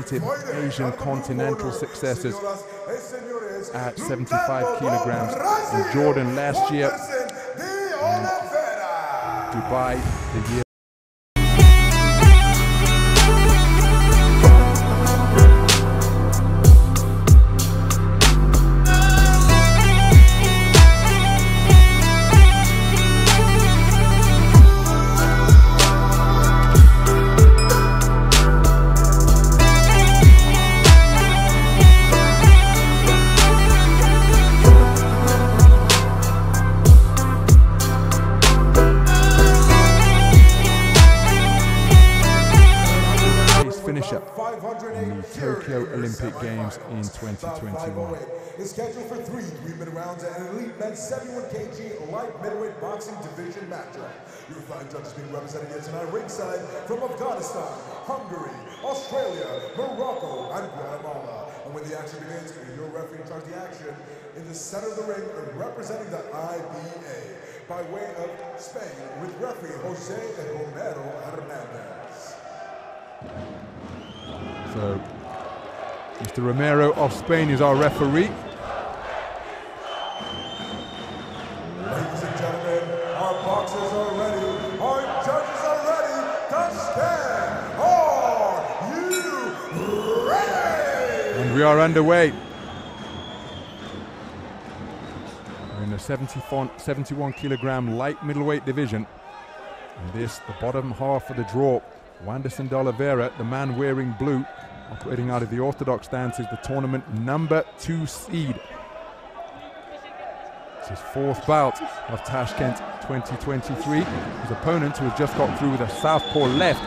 competitive Asian continental successes at 75 kilograms in Jordan last year, and Dubai the year. In the Tokyo Olympic Games in 2021. Is scheduled for 3 3-minute rounds and an elite men's 71 kg light middleweight boxing division matchup. Your fine judges being represented here tonight ringside from Afghanistan, Hungary, Australia, Morocco, and Guatemala. And when the action begins, your referee in charge of the action in the center of the ring, representing the IBA by way of Spain with referee Jose Romero Hernandez. So, Mr. Romero of Spain is our referee. Ladies and gentlemen, our boxers are ready, our judges are ready. Touchdown! Are you ready? And we are underway. We're in the 71 kilogram light middleweight division. And this, the bottom half of the draw. Wandesson D'Oliveira, the man wearing blue, operating out of the orthodox stance, is the tournament #2 seed. It's his 4th bout of Tashkent 2023. His opponent, who has just got through with a southpaw left,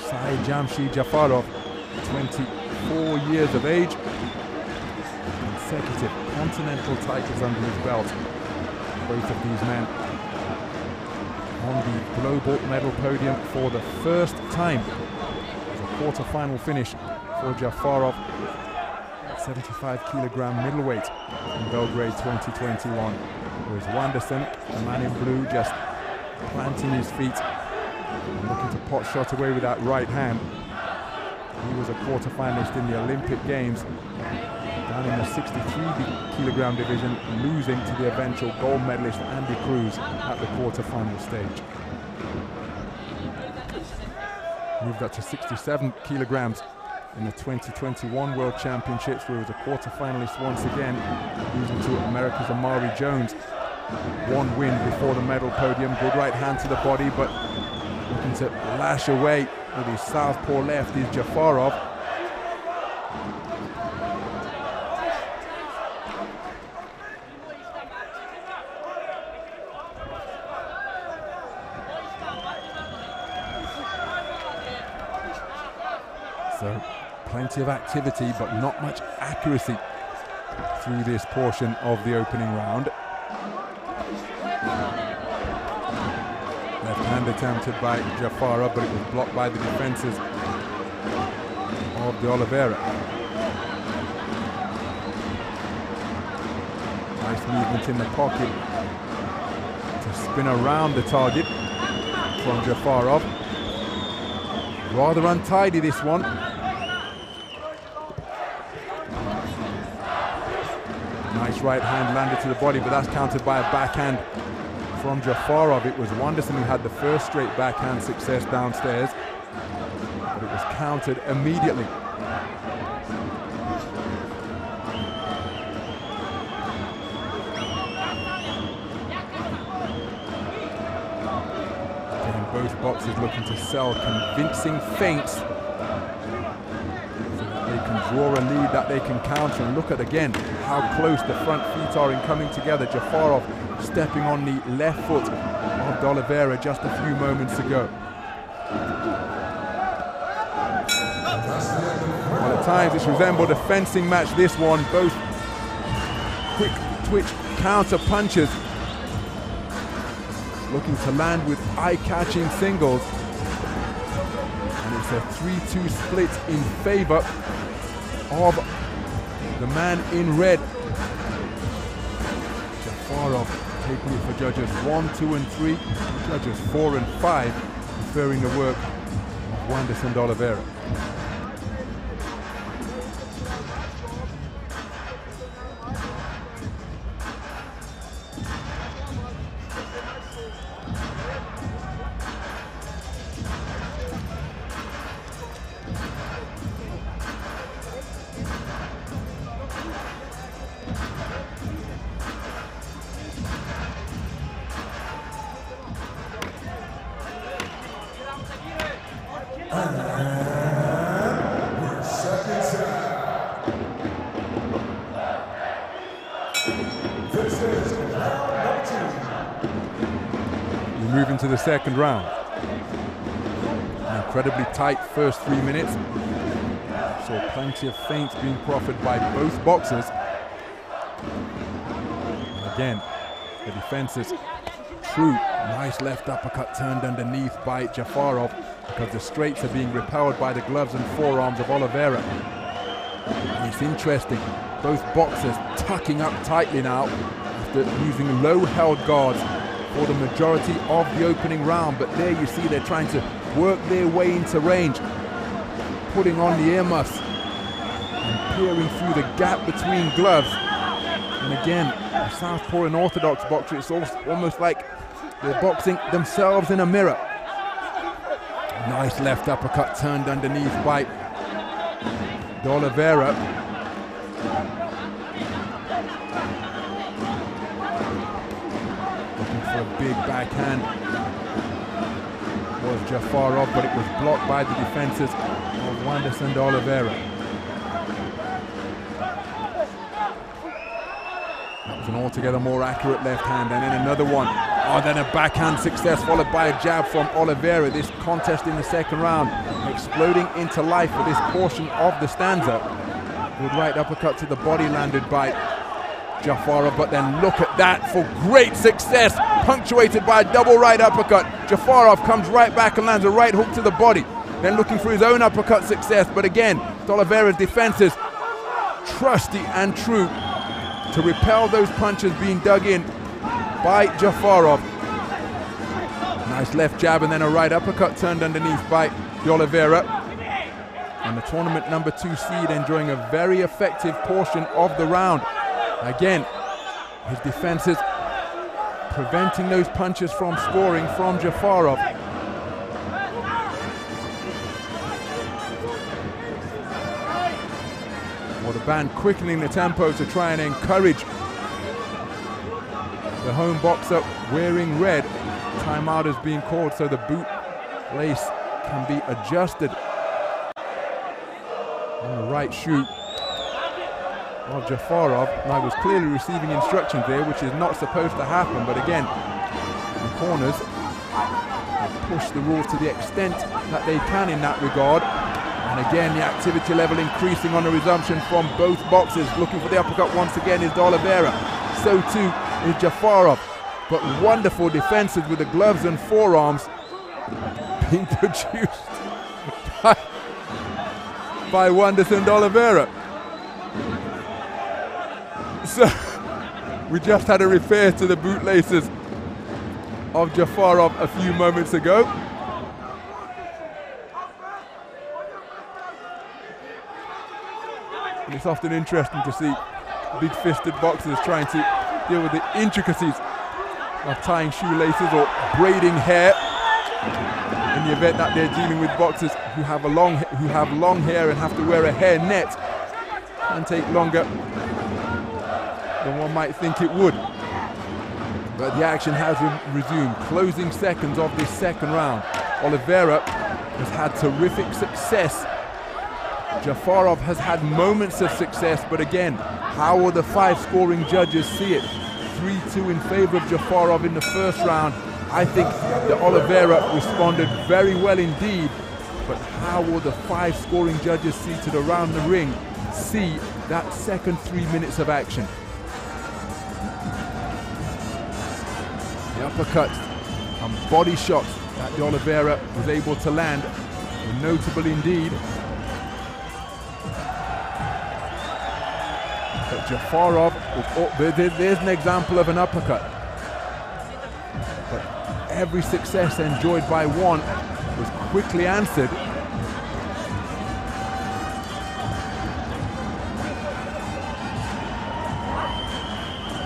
Saiджамшид Жафаров, 24 years of age, consecutive continental titles under his belt. Both of these men on the global medal podium for the first time. It's a quarter-final finish for Jaffarov at 75 kilogram middleweight in Belgrade 2021. Whereas Wandesson, the man in blue, just planting his feet and looking to pot shot away with that right hand. He was a quarter-finalist in the Olympic Games down in the 63 kilogram division, losing to the eventual gold medalist Andy Cruz at the quarter-final stage. Moved up to 67 kilograms in the 2021 World Championships, where he was a quarter-finalist once again, losing to America's Amari Jones. 1 win before the medal podium. Good right hand to the body, but looking to lash away with his southpaw left is Jaffarov. So plenty of activity, but not much accuracy through this portion of the opening round. Left hand attempted by Jaffarov, but it was blocked by the defenses of D'Oliveira. Nice movement in the pocket to spin around the target from Jaffarov. Rather untidy, this one. Nice right hand landed to the body, but that's countered by a backhand from Jaffarov. It was Wandesson who had the first straight backhand success downstairs, but it was countered immediately. Again, both boxers looking to sell convincing feints so that they can draw a lead that they can counter. And look at again how close the front feet are in coming together. Jaffarov stepping on the left foot of D'Oliveira just a few moments ago. Well, at times it's resembled a fencing match, this one. Both quick twitch counter punches, looking to land with eye-catching singles. And it's a 3-2 split in favor of the man in red. Jaffarov taking it for judges 1, 2, and 3, judges 4 and 5, preferring the work of Wandesson D'Oliveira. move into the second round. An incredibly tight first 3 minutes. Saw plenty of feints being proffered by both boxers. And again, the defenses, true, nice left uppercut turned underneath by Jaffarov, because the straights are being repelled by the gloves and forearms of Oliveira. And it's interesting, both boxers tucking up tightly now after using low held guards for the majority of the opening round. But there you see they're trying to work their way into range, putting on the earmuffs and peering through the gap between gloves. And again, a southpaw and orthodox boxer, it's almost like they're boxing themselves in a mirror. Nice left uppercut turned underneath by De-Oliveira. Looking for a big backhand was Jaffarov, but it was blocked by the defenses of Wandерсон De-Oliveira. That was an altogether more accurate left hand, and then another one. Oh, then a backhand success followed by a jab from Oliveira. This contest in the second round exploding into life for this portion of the stanza. Good right uppercut to the body landed by Jaffarov, but then look at that for great success, punctuated by a double right uppercut. Jaffarov comes right back and lands a right hook to the body, then looking for his own uppercut success, but again, Oliveira's defenses trusty and true to repel those punches being dug in by Jaffarov. Nice left jab and then a right uppercut turned underneath by De-Oliveira. And the tournament number 2 seed enjoying a very effective portion of the round. Again, his defenses preventing those punches from scoring from Jaffarov. Well, the band quickening the tempo to try and encourage the home boxer wearing red. Timeout is being called so the boot lace can be adjusted on the right shoe of Jaffarov. And I was clearly receiving instructions there, which is not supposed to happen, but again, the corners push the rules to the extent that they can in that regard. And again, the activity level increasing on the resumption from both boxers. Looking for the uppercut once again is De-Oliveira. So too is Jaffarov. But wonderful defenses with the gloves and forearms being produced by Wandерсон De-Oliveira. So we just had a repair to the bootlaces of Jaffarov a few moments ago. And it's often interesting to see big-fisted boxers trying to deal with the intricacies of tying shoelaces or braiding hair, in the event that they're dealing with boxers who have long hair and have to wear a hair net. Can take longer than one might think it would. But the action has resumed. Closing seconds of this second round. Oliveira has had terrific success. Jaffarov has had moments of success, but again, how will the 5 scoring judges see it? 3-2 in favor of Jaffarov in the first round. I think that Oliveira responded very well indeed, but how will the 5 scoring judges see to around the ring see that second 3 minutes of action? The uppercuts and body shots that De-Oliveira was able to land were notable indeed. But Jaffarov, there's an example of an uppercut. But every success enjoyed by one was quickly answered.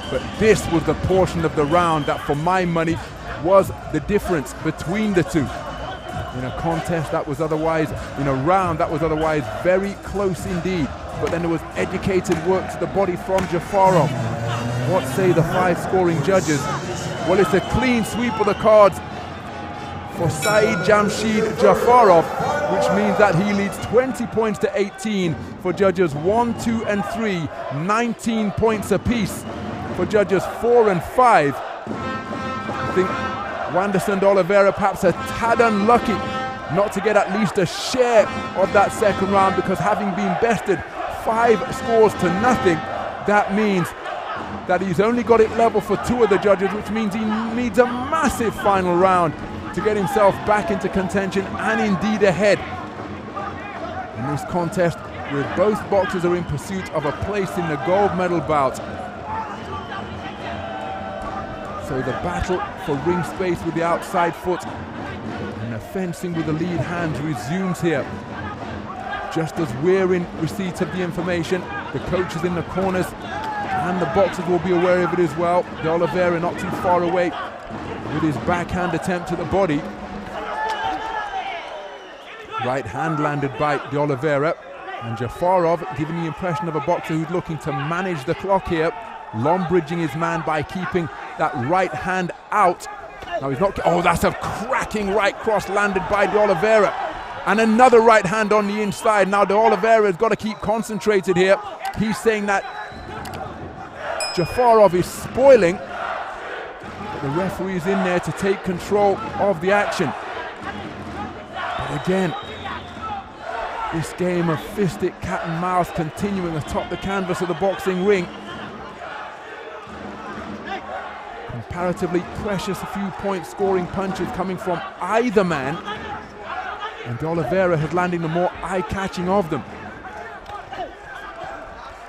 But this was the portion of the round that, for my money, was the difference between the two. In a contest that was otherwise, in a round that was otherwise very close indeed. But then there was educated work to the body from Jaffarov. What say the 5 scoring judges? Well, it's a clean sweep of the cards for Saiджамшид Jaffarov, which means that he leads 20 points to 18 for judges 1, 2, and 3, 19 points apiece for judges 4 and 5. I think Wanderson De-Oливейра perhaps a tad unlucky not to get at least a share of that second round, because having been bested 5 scores to nothing, that means that he's only got it level for 2 of the judges, which means he needs a massive final round to get himself back into contention and indeed ahead in this contest, where both boxers are in pursuit of a place in the gold medal bout. So the battle for ring space with the outside foot and the fencing with the lead hand resumes here. Just as we're in receipt of the information, the coaches in the corners and the boxers will be aware of it as well. De-Oливейra not too far away with his backhand attempt to the body. Right hand landed by De-Oливейra, and Jaffarov giving the impression of a boxer who's looking to manage the clock here, long bridging his man by keeping that right hand out. Now he's not, oh, that's a cracking right cross landed by De-Oливейra, and another right hand on the inside. Now De-Oливейra has got to keep concentrated here. He's saying that Jaffarov is spoiling, but the referee is in there to take control of the action. But again, this game of fistic cat and mouse continuing atop the canvas of the boxing ring. Comparatively precious, a few point scoring punches coming from either man, and De-Oливейra has landing the more eye-catching of them.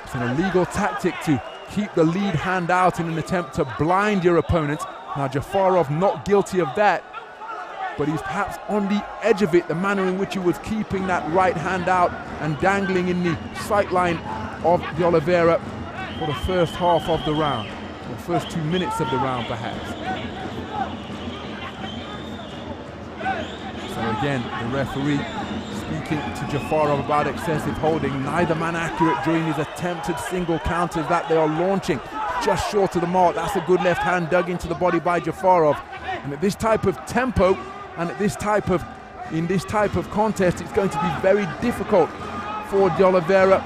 It's an illegal tactic to keep the lead hand out in an attempt to blind your opponent. Now Jaffarov not guilty of that, but he's perhaps on the edge of it, the manner in which he was keeping that right hand out and dangling in the sight line of De-Oливейra for the first half of the round, or first 2 minutes of the round perhaps. So again, the referee speaking to Jaffarov about excessive holding. Neither man accurate during his attempted single counters that they are launching. Just short of the mark. That's a good left hand dug into the body by Jaffarov. And at this type of tempo, and at this type of, in this type of contest, it's going to be very difficult for De-Oливейra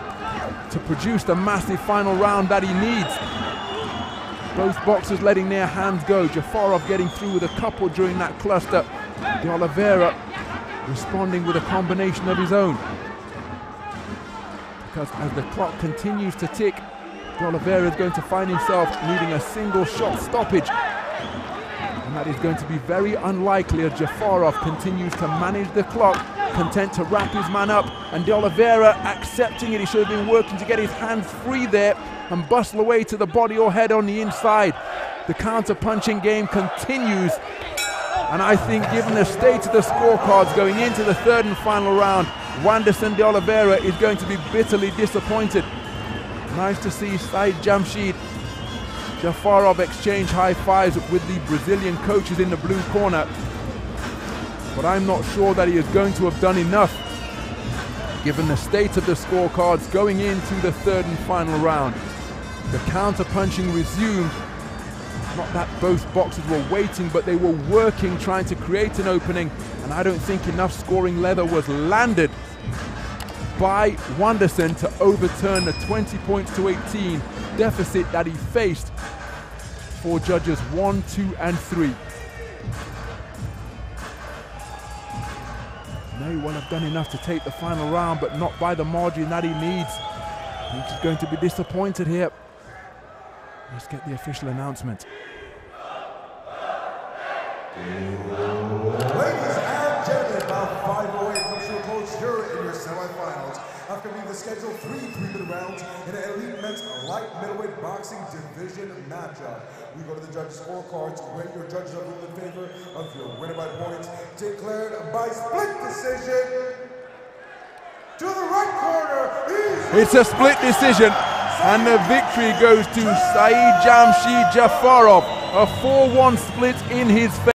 to produce the massive final round that he needs. Both boxers letting their hands go. Jaffarov getting through with a couple during that cluster. De-Oливейra responding with a combination of his own. Because as the clock continues to tick, De-Oливейra is going to find himself needing a single shot stoppage. And that is going to be very unlikely as Jaffarov continues to manage the clock, content to wrap his man up, and De-Oливейra accepting it. He should have been working to get his hands free there and bustle away to the body or head on the inside. The counter-punching game continues, and I think given the state of the scorecards going into the third and final round, Wanderson De-Oливейra is going to be bitterly disappointed. Nice to see Saiджамшид, Jaffarov exchange high fives with the Brazilian coaches in the blue corner, but I'm not sure that he is going to have done enough given the state of the scorecards going into the third and final round. The counter-punching resumed. Not that both boxers were waiting, but they were working, trying to create an opening, and I don't think enough scoring leather was landed by Wanderson to overturn the 20 points to 18 deficit that he faced for judges 1, 2, and 3. May well have done enough to take the final round, but not by the margin that he needs. He's going to be disappointed here. Let's get the official announcement. Ladies and gentlemen, about 5:08 comes to a close here in your semifinals. After being the scheduled 3 3-minute rounds in an elite men's light middleweight boxing division matchup. We go to the judges' scorecards, where your judges are ruled in favor of your winner by points, declared by split decision. To the right corner, it's a split decision, and the victory goes to Saiджамшид Jaffarov, a 4-1 split in his favor.